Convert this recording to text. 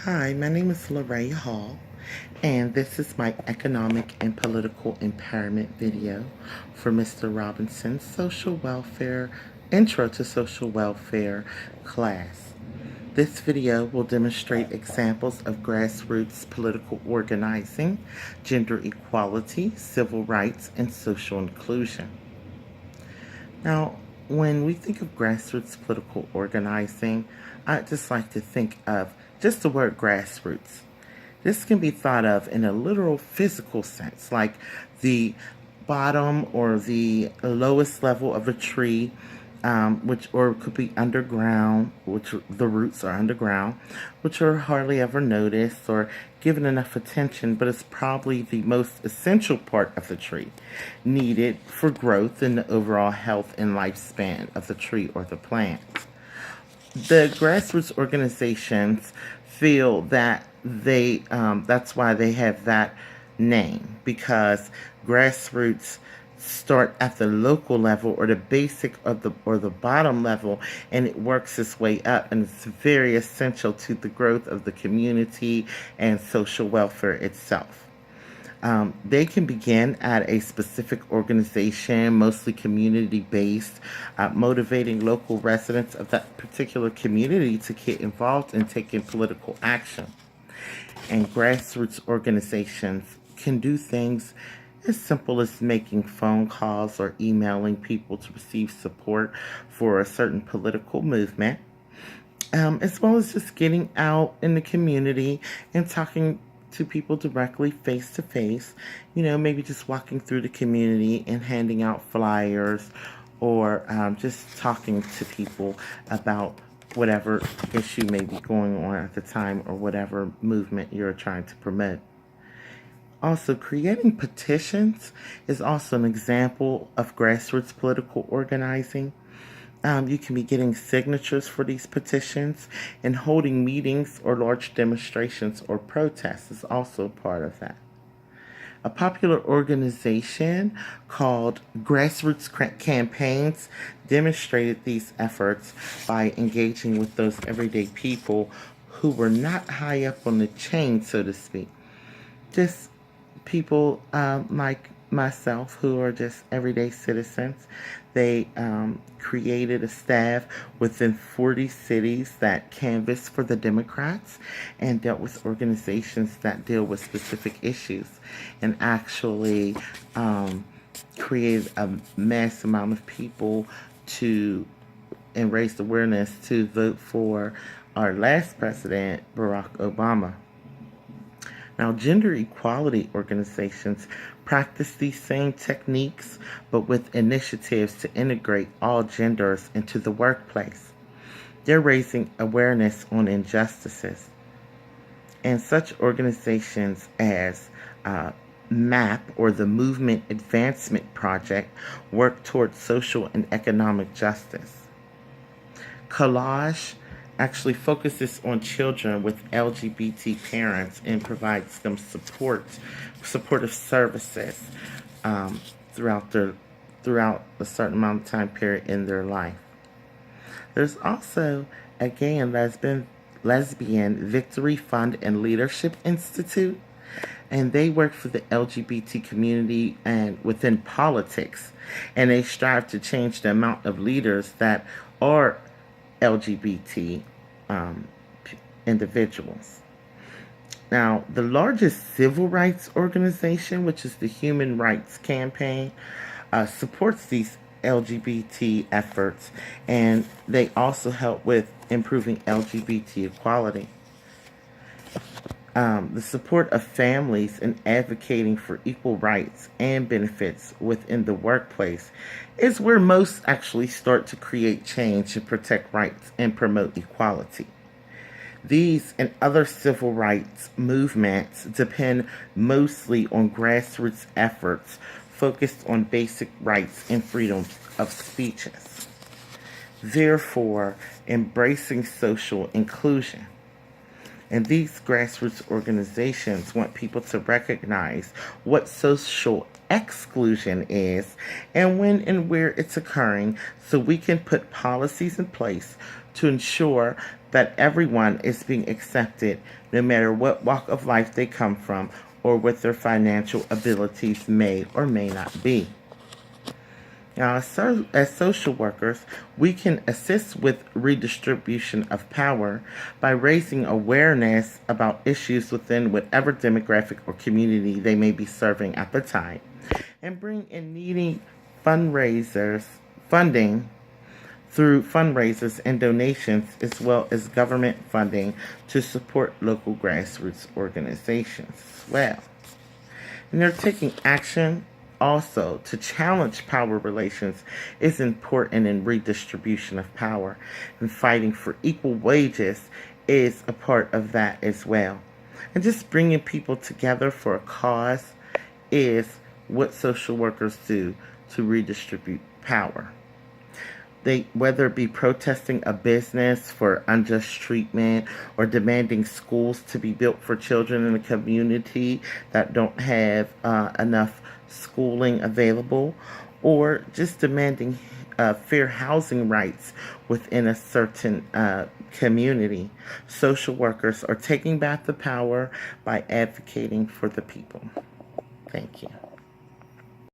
Hi, my name is Lorraine Hall, and this is my economic and political empowerment video for Mr. Robinson's Social Welfare Intro to Social Welfare class. This video will demonstrate examples of grassroots political organizing, gender equality, civil rights, and social inclusion. Now, when we think of grassroots political organizing, I'd just like to think of just the word grassroots. This can be thought of in a literal physical sense, like the bottom or the lowest level of a tree, which or it could be underground, which the roots are underground, which are hardly ever noticed or given enough attention, but it's probably the most essential part of the tree, needed for growth and the overall health and lifespan of the tree or the plant. The grassroots organizations feel that that's why they have that name, because grassroots start at the local level or the basic or the bottom level, and it works its way up, and it's very essential to the growth of the community and social welfare itself. They can begin at a specific organization, mostly community based, motivating local residents of that particular community to get involved in taking political action. And grassroots organizations can do things as simple as making phone calls or emailing people to receive support for a certain political movement, as well as just getting out in the community and talking to people directly face to face. Maybe just walking through the community and handing out flyers, or just talking to people about whatever issue may be going on at the time or whatever movement you're trying to promote. Also, creating petitions is also an example of grassroots political organizing. You can be getting signatures for these petitions, and holding meetings or large demonstrations or protests is also part of that. A popular organization called Grassroots Campaigns demonstrated these efforts by engaging with those everyday people who were not high up on the chain, so to speak. Just people like myself who are just everyday citizens. They created a staff within 40 cities that canvassed for the Democrats and dealt with organizations that deal with specific issues, and actually created a mass amount of people to and raised awareness to vote for our last president, Barack Obama. Now, gender equality organizations practice these same techniques, but with initiatives to integrate all genders into the workplace. They're raising awareness on injustices. And such organizations as MAP, or the Movement Advancement Project, work towards social and economic justice. Collage actually focuses on children with LGBT parents and provides them supportive services throughout a certain amount of time period in their life. There's also a gay and lesbian Victory Fund and Leadership Institute, and they work for the LGBT community and within politics, and they strive to change the amount of leaders that are LGBT individuals. Now, the largest civil rights organization, which is the Human Rights Campaign, supports these LGBT efforts, and they also help with improving LGBT equality. The support of families and advocating for equal rights and benefits within the workplace is where most actually start to create change to protect rights and promote equality. These and other civil rights movements depend mostly on grassroots efforts focused on basic rights and freedoms of speeches. Therefore, embracing social inclusion. And these grassroots organizations want people to recognize what social exclusion is and when and where it's occurring, so we can put policies in place to ensure that everyone is being accepted no matter what walk of life they come from or what their financial abilities may or may not be. Now, as social workers, we can assist with redistribution of power by raising awareness about issues within whatever demographic or community they may be serving at the time, and bring in needy funding through fundraisers and donations, as well as government funding to support local grassroots organizations as well. And they're taking action also to challenge power relations is important in redistribution of power, and fighting for equal wages is a part of that as well. And just bringing people together for a cause is what social workers do to redistribute power. Whether it be protesting a business for unjust treatment or demanding schools to be built for children in a community that don't have enough schooling available, or just demanding fair housing rights within a certain community. Social workers are taking back the power by advocating for the people. Thank you.